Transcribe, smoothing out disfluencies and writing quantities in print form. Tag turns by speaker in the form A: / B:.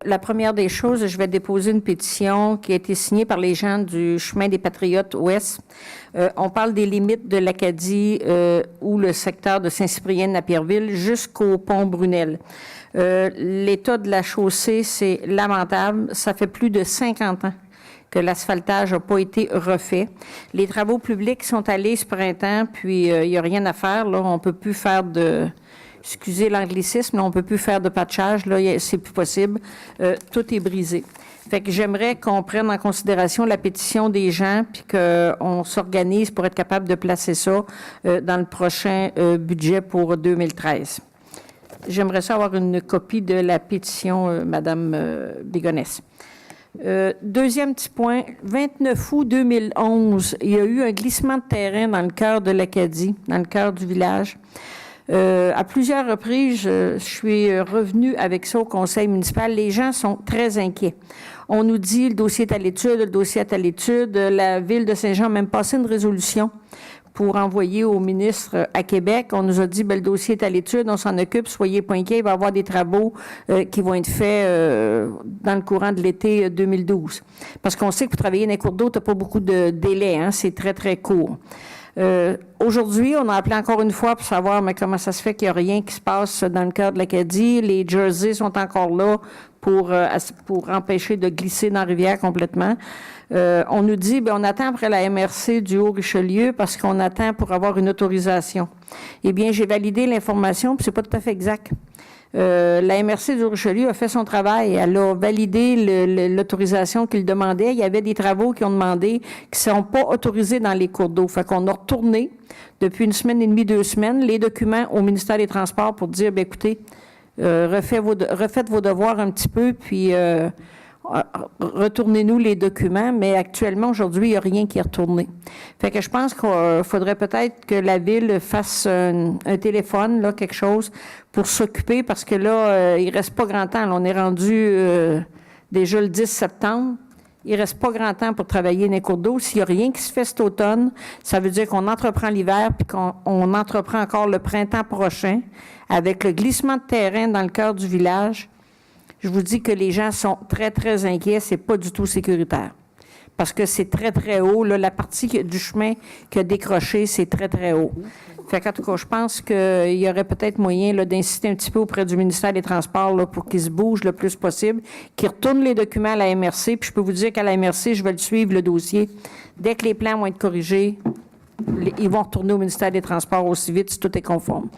A: La première des choses, je vais déposer une pétition qui a été signée par les gens du Chemin des Patriotes Ouest. On parle des limites de l'Acadie ou le secteur de Saint-Cyprien-Napierville jusqu'au pont Brunel. L'état de la chaussée, c'est lamentable. Ça fait plus de 50 ans que l'asphaltage n'a pas été refait. Les travaux publics sont allés ce printemps, puis il n'y a rien à faire. Là, on ne peut plus faire excusez l'anglicisme, mais on ne peut plus faire de patchage, là, c'est plus possible. Tout est brisé. Fait que j'aimerais qu'on prenne en considération la pétition des gens, puis qu'on s'organise pour être capable de placer ça dans le prochain budget pour 2013. J'aimerais ça avoir une copie de la pétition, Madame Bégonesse. Deuxième petit point, 29 août 2011, il y a eu un glissement de terrain dans le cœur de l'Acadie, dans le cœur du village. À plusieurs reprises, je suis revenue avec ça au conseil municipal. Les gens sont très inquiets. On nous dit le dossier est à l'étude, le dossier est à l'étude. La Ville de Saint-Jean a même passé une résolution pour envoyer au ministre à Québec. On nous a dit, le dossier est à l'étude, on s'en occupe, soyez pas inquiets, il va y avoir des travaux qui vont être faits dans le courant de l'été 2012. Parce qu'on sait que pour travailler dans les cours d'eau, tu n'as pas beaucoup de délai, hein, c'est très, très court. Aujourd'hui, on a appelé encore une fois pour savoir mais comment ça se fait qu'il n'y a rien qui se passe dans le cœur de l'Acadie. Les jerseys sont encore là pour empêcher de glisser dans la rivière complètement. On nous dit, on attend après la MRC du Haut-Richelieu parce qu'on attend pour avoir une autorisation. Eh bien, j'ai validé l'information, puis c'est pas tout à fait exact. La MRC du Haut-Richelieu a fait son travail. Elle a validé l'autorisation qu'il demandait. Il y avait des travaux qui ont demandé qui ne sont pas autorisés dans les cours d'eau. Fait qu'on a retourné depuis une semaine et demie, 2 semaines, les documents au ministère des Transports pour dire, écoutez, refaites vos devoirs un petit peu, puis retournez-nous les documents, mais actuellement, aujourd'hui, il n'y a rien qui est retourné. Fait que je pense qu'il faudrait peut-être que la Ville fasse un téléphone, là, quelque chose, pour s'occuper, parce que là, il ne reste pas grand temps. Là, on est rendu déjà le 10 septembre. Il ne reste pas grand temps pour travailler dans les cours d'eau. S'il n'y a rien qui se fait cet automne, ça veut dire qu'on entreprend l'hiver, puis qu'on entreprend encore le printemps prochain, avec le glissement de terrain dans le cœur du village. Je vous dis que les gens sont très, très inquiets. C'est pas du tout sécuritaire. Parce que c'est très, très haut. Là, la partie du chemin qui a décroché, c'est très, très haut. Fait qu'en tout cas, je pense qu'il y aurait peut-être moyen là, d'insister un petit peu auprès du ministère des Transports là, pour qu'ils se bougent le plus possible, qu'ils retournent les documents à la MRC. Puis je peux vous dire qu'à la MRC, je vais le suivre, le dossier. Dès que les plans vont être corrigés, ils vont retourner au ministère des Transports aussi vite si tout est conforme.